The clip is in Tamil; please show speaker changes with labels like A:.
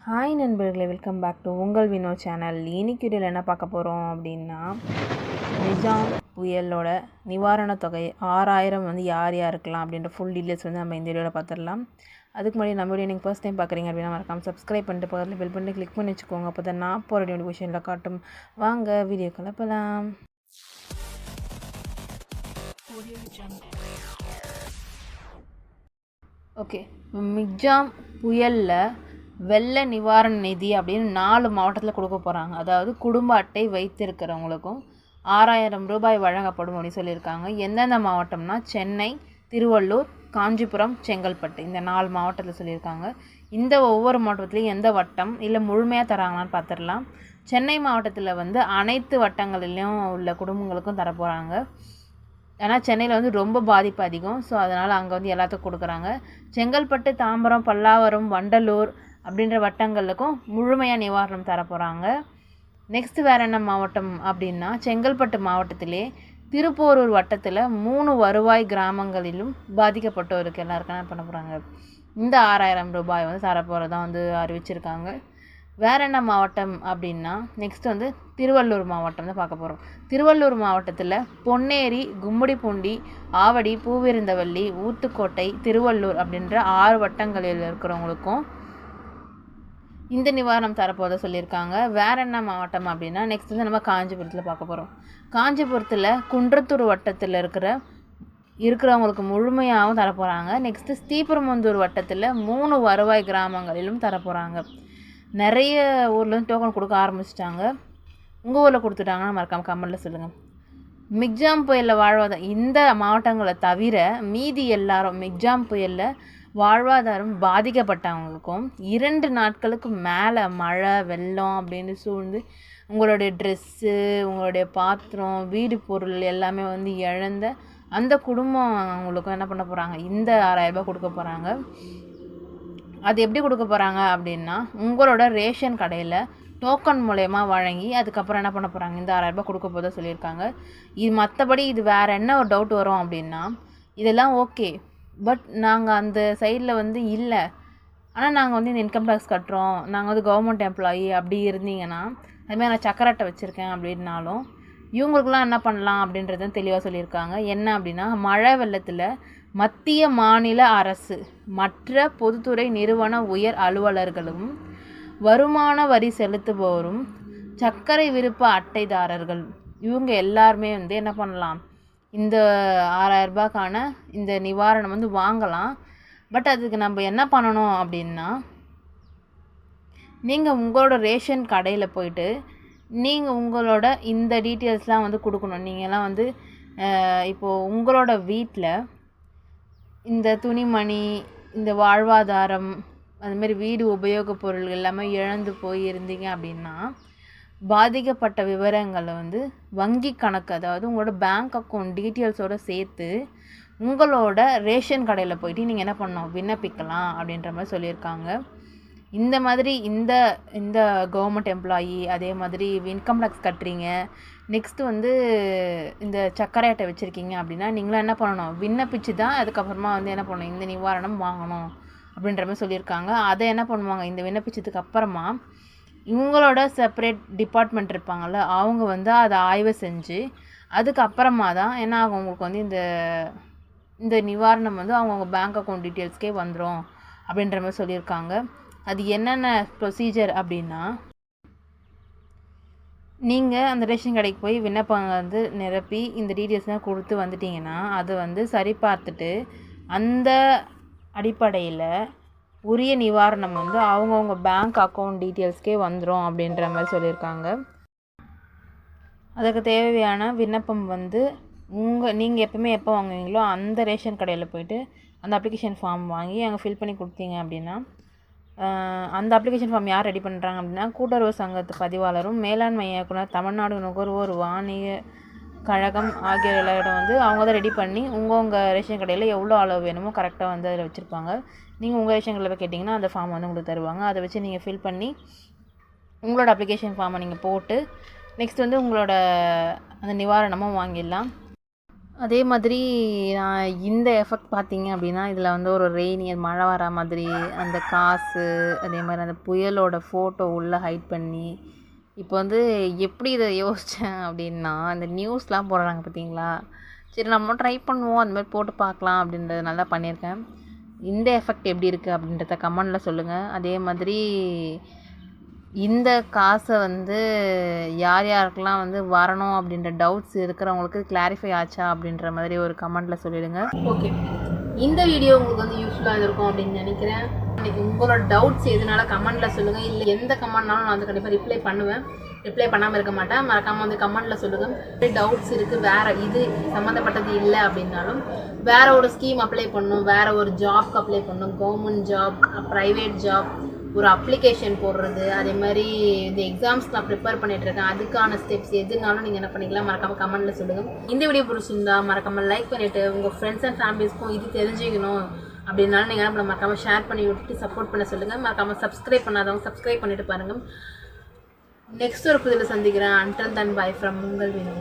A: ஹாய் நண்பர்களே, வெல்கம் பேக் டு உங்கள் வினோத் சேனல். இன்னைக்கு வீடியோவில் என்ன பார்க்க போகிறோம் அப்படின்னா, நிஜாம் புயலோட நிவாரணத் தொகை 6000 வந்து யார் யாருக்கலாம் அப்படின்ற ஃபுல் டீட்டெயில்ஸ் வந்து நம்ம இந்த வீடியோவில் பார்த்துடலாம். அதுக்கு முன்னாடி நம்ம வீடியோ நீங்கள் ஃபர்ஸ்ட் டைம் பார்க்குறீங்க அப்படின்னா மறக்காம சப்ஸ்கிரைப் பண்ணிட்டு பக்கத்தில் பெல் பண்ணி கிளிக் பண்ணி வச்சுக்கோங்க. அப்போ தான் நான் போகிற நோட்டிஃபிகேஷனில் காட்டும். வாங்க வீடியோ கலப்பலாம். ஓகே, மிக்ஜாம் புயலில் வெள்ள நிவாரண நிதி அப்படின்னு 4 மாவட்டத்தில் கொடுக்க போகிறாங்க. அதாவது குடும்ப அட்டை வைத்திருக்கிறவங்களுக்கும் 6000 ரூபாய் வழங்கப்படும் அப்படின்னு சொல்லியிருக்காங்க. எந்தெந்த மாவட்டம்னா சென்னை, திருவள்ளூர், காஞ்சிபுரம், செங்கல்பட்டு, இந்த 4 மாவட்டத்தில் சொல்லியிருக்காங்க. இந்த ஒவ்வொரு மாவட்டத்துலேயும் எந்த வட்டம் இல்லை முழுமையாக தராங்களான்னு பார்த்துடலாம். சென்னை மாவட்டத்தில் வந்து அனைத்து வட்டங்களிலையும் உள்ள குடும்பங்களுக்கும் தரப்போகிறாங்க. ஏன்னா சென்னையில் வந்து ரொம்ப பாதிப்பு அதிகம். ஸோ அதனால் அங்கே வந்து எல்லாத்துக்கும் கொடுக்குறாங்க. செங்கல்பட்டு, தாம்பரம், பல்லாவரம், வண்டலூர் அப்படின்ற வட்டங்களுக்கும் முழுமையாக நிவாரணம் தரப்போகிறாங்க. நெக்ஸ்ட்டு வேறு என்ன மாவட்டம் அப்படின்னா, செங்கல்பட்டு மாவட்டத்திலே திருப்போரூர் வட்டத்தில் 3 வருவாய் கிராமங்களிலும் பாதிக்கப்பட்டவருக்கு எல்லாருக்கும் என்ன பண்ண போகிறாங்க, இந்த 6000 ரூபாய் வந்து தரப்போகிறதா வந்து அறிவிச்சிருக்காங்க. வேறு என்ன மாவட்டம் அப்படின்னா, நெக்ஸ்ட் வந்து திருவள்ளூர் மாவட்டம் தான் பார்க்க போகிறோம். திருவள்ளூர் மாவட்டத்தில் பொன்னேரி, கும்மிடிப்பூண்டி, ஆவடி, பூவிருந்தவல்லி, ஊத்துக்கோட்டை, திருவள்ளூர் அப்படின்ற 6 வட்டங்களில் இருக்கிறவங்களுக்கும் இந்த நிவாரணம் தரப்போதை சொல்லியிருக்காங்க. வேறு என்ன மாவட்டம் அப்படின்னா, நெக்ஸ்ட் வந்து நம்ம காஞ்சிபுரத்தில் பார்க்க போகிறோம். காஞ்சிபுரத்தில் குன்றத்தூர் வட்டத்தில் இருக்கிறவங்களுக்கு முழுமையாகவும் தரப்போகிறாங்க. நெக்ஸ்ட்டு ஸ்ரீபெரும்புதூர் வட்டத்தில் 3 வருவாய் கிராமங்களிலும் தரப்போகிறாங்க. நிறைய ஊர்லேருந்து டோக்கன் கொடுக்க ஆரம்பிச்சிட்டாங்க. உங்கள் ஊரில் கொடுத்துட்டாங்கன்னா மறக்காமல் கமெண்ட்டில் சொல்லுங்கள். மிக்ஜாம் புயலில் வாழ்வாதாரம் இந்த மாவட்டங்களை தவிர மீதி எல்லாரும் மிக்ஜாம் புயலில் வாழ்வாதாரம் பாதிக்கப்பட்டவங்களுக்கும் 2 நாட்களுக்கு மேலே மழை வெள்ளம் அப்படின்னு சூழ்ந்து உங்களுடைய ட்ரெஸ்ஸு, உங்களுடைய பாத்திரம், வீடு பொருள் எல்லாமே வந்து இழந்த அந்த குடும்பம் அவங்களுக்கும் என்ன பண்ண போகிறாங்க, இந்த 6000 ரூபாய் கொடுக்க போகிறாங்க. அது எப்படி கொடுக்க போகிறாங்க அப்படின்னா, உங்களோட ரேஷன் கடையில் டோக்கன் மூலயமா வழங்கி அதுக்கப்புறம் என்ன பண்ண போகிறாங்க, இந்த 6000 ரூபாய் கொடுக்க போதாக சொல்லியிருக்காங்க. இது மற்றபடி இது வேறு என்ன ஒரு டவுட் வரும் அப்படின்னா, இதெல்லாம் ஓகே, பட் நாங்கள் அந்த சைடில் வந்து இல்லை, ஆனால் நாங்கள் வந்து இந்த இன்கம் டேக்ஸ் கட்டுறோம், நாங்கள் வந்து கவர்மெண்ட் எம்ப்ளாயி அப்படி இருந்தீங்கன்னா, அதுமாதிரி நான் சக்கரை அட்டை வச்சுருக்கேன் அப்படின்னாலும் இவங்களுக்குலாம் என்ன பண்ணலாம் அப்படின்றத தெளிவாக சொல்லியிருக்காங்க. என்ன அப்படின்னா, மழை வெள்ளத்தில் மத்திய மாநில அரசு மற்ற பொதுத்துறை நிறுவன உயர் அலுவலர்களும் வருமான வரி செலுத்துபவரும் சர்க்கரை விருப்ப அட்டைதாரர்கள் இவங்க எல்லாருமே வந்து என்ன பண்ணலாம், இந்த 6000 ரூபாய்க்கான இந்த நிவாரணம் வந்து வாங்கலாம். பட் அதுக்கு நம்ம என்ன பண்ணணும் அப்படின்னா, நீங்கள் உங்களோட ரேஷன் கடையில் போயிட்டு நீங்கள் உங்களோட இந்த டீட்டெயில்ஸ்லாம் வந்து கொடுக்கணும். நீங்கள்லாம் வந்து இப்போது உங்களோட வீட்டில் இந்த துணிமணி, இந்த வாழ்வாதாரம், அதுமாரி வீடு உபயோகப் பொருள் எல்லாமே இழந்து போய் இருந்தீங்க அப்படின்னா, பாதிக்கப்பட்ட விவரங்களை வந்து வங்கி கணக்கு, அதாவது உங்களோட பேங்க் அக்கௌண்ட் டீட்டெயில்ஸோடு சேர்த்து உங்களோட ரேஷன் கடையில் போயிட்டு நீங்கள் என்ன பண்ணணும், விண்ணப்பிக்கலாம் அப்படின்ற மாதிரி சொல்லியிருக்காங்க. இந்த மாதிரி இந்த இந்த கவர்மெண்ட் எம்ப்ளாயி, அதே மாதிரி இன்கம் டேக்ஸ் கட்டுறீங்க, நெக்ஸ்ட்டு வந்து இந்த சர்க்கரை அட்டை வச்சுருக்கீங்க அப்படின்னா நீங்களாம் என்ன பண்ணணும், விண்ணப்பிச்சு தான் அதுக்கப்புறமா வந்து என்ன பண்ணணும், இந்த நிவாரணம் வாங்கணும் அப்படின்ற மாதிரி சொல்லியிருக்காங்க. அதை என்ன பண்ணுவாங்க, இந்த விண்ணப்பிச்சதுக்கு அப்புறமா இவங்களோட செப்பரேட் டிபார்ட்மெண்ட் இருப்பாங்கள்ல, அவங்க வந்து அதை ஆய்வு செஞ்சு அதுக்கப்புறமா தான் என்ன ஆகும், உங்களுக்கு வந்து இந்த நிவாரணம் வந்து அவங்கவுங்க பேங்க் அக்கௌண்ட் டீட்டெயில்ஸ்க்கே வந்துடும் அப்படின்ற மாதிரி சொல்லியிருக்காங்க. அது என்னென்ன ப்ரொசீஜர் அப்படின்னா, நீங்கள் அந்த ரேஷன் கடைக்கு போய் விண்ணப்பம் வந்து நிரப்பி இந்த டீட்டெயில்ஸ்லாம் கொடுத்து வந்துட்டிங்கன்னா அதை வந்து சரி பார்த்துட்டு அந்த அடிப்படையில் உரிய நிவாரணம் வந்து அவங்கவுங்க பேங்க் அக்கௌண்ட் டீட்டெயில்ஸ்க்கே வந்துடும் அப்படின்ற மாதிரி சொல்லியிருக்காங்க. அதுக்கு தேவையான விண்ணப்பம் வந்து நீங்கள் எப்போவுமே எப்போ வாங்குவீங்களோ அந்த ரேஷன் கடையில் போய்ட்டு அந்த அப்ளிகேஷன் ஃபார்ம் வாங்கி அங்கே ஃபில் பண்ணி கொடுத்தீங்க அப்படின்னா, அந்த அப்ளிகேஷன் ஃபார்ம் யார் ரெடி பண்ணுறாங்க அப்படின்னா, கூட்டுறவு சங்கத்து பதிவாளரும் மேலாண்மை இயக்குனர், தமிழ்நாடு நுகர்வோர் வாணிய கழகம் ஆகியோரிடம் வந்து அவங்க தான் ரெடி பண்ணி உங்கள் ரேஷன் கடையில் எவ்வளோ அளவு வேணுமோ கரெக்டாக வந்து அதில் வச்சுருப்பாங்க. நீங்கள் உங்கள் ரேஷன் கடையில் போய் கேட்டிங்கன்னா அந்த ஃபார்ம் வந்து உங்களுக்கு தருவாங்க. அதை வச்சு நீங்கள் ஃபில் பண்ணி உங்களோட அப்ளிகேஷன் ஃபார்மை நீங்கள் போட்டு நெக்ஸ்ட் வந்து உங்களோட அந்த நிவாரணமும் வாங்கிடலாம். அதே மாதிரி நான் இந்த எஃபெக்ட் பார்த்தீங்க அப்படின்னா, இதில் வந்து ஒரு ரெய்னி மழை வரா மாதிரி அந்த காசு, அதே மாதிரி அந்த புயலோட ஃபோட்டோ உள்ளே ஹைட் பண்ணி, இப்போ வந்து எப்படி இதை யோசித்தேன் அப்படின்னா, இந்த நியூஸ்லாம் போடுறாங்க பார்த்தீங்களா? சரி நம்மளும் ட்ரை பண்ணுவோம், அந்த மாதிரி போட்டு பார்க்கலாம் அப்படின்றது நல்லா பண்ணியிருக்கேன். இந்த எஃபெக்ட் எப்படி இருக்குது அப்படின்றத கமெண்டில் சொல்லுங்கள். அதே மாதிரி இந்த காசை வந்து யார் யாருக்கெல்லாம் வந்து வரணும் அப்படின்ற டவுட்ஸ் இருக்கிறவங்களுக்கு கிளாரிஃபை ஆச்சா அப்படின்ற மாதிரி ஒரு கமெண்டில் சொல்லிடுங்க. ஓகே, இந்த வீடியோ உங்களுக்கு வந்து யூஸ்ஃபுல்லாக இருக்கும் அப்படின்னு நினைக்கிறேன். இன்றைக்கி உங்களோட டவுட்ஸ் எதுனால கமெண்டில் சொல்லுங்கள். இல்லை எந்த கமெண்ட்னாலும் நான் வந்து கண்டிப்பாக ரிப்ளை பண்ணுவேன். ரிப்ளை பண்ணாமல் இருக்க மாட்டேன். மறக்காமல் வந்து கமெண்டில் சொல்லுங்கள். டவுட்ஸ் இருக்குது, வேறு இது சம்மந்தப்பட்டது இல்லை அப்படின்னாலும் வேறு ஒரு ஸ்கீம் அப்ளை பண்ணணும், வேறு ஒரு ஜாப்க்கு அப்ளை பண்ணணும், கவர்மெண்ட் ஜாப், ப்ரைவேட் ஜாப், ஒரு அப்ளிகேஷன் போடுறது, அதே மாதிரி இந்த எக்ஸாம்ஸ்க்கு நான் ப்ரிப்பேர் பண்ணிகிட்ருக்கேன், அதுக்கான ஸ்டெப்ஸ் எதுனாலும் நீங்கள் என்ன பண்ணிக்கலாம் மறக்காமல் கமெண்ட்டில் சொல்லுங்கள். இந்த வீடியோ பிடிச்சிருந்தா மறக்காமல் லைக் பண்ணிவிட்டு உங்கள் ஃப்ரெண்ட்ஸ் அண்ட் ஃபேமிலிஸ்க்கும் இது தெரிஞ்சுக்கணும் அப்படின்னாலும் நீங்கள் என்ன மறக்காமல் ஷேர் பண்ணி விட்டுட்டு சப்போர்ட் பண்ண சொல்லுங்கள். மறக்காமல் சப்ஸ்கிரைப் பண்ணாதவங்க சப்ஸ்கிரைப் பண்ணிவிட்டு பாருங்கள். நெக்ஸ்ட் ஒரு புதில் சந்திக்கிறேன். அன்டில் தென் பை ஃப்ரம் உங்கள் வினோ.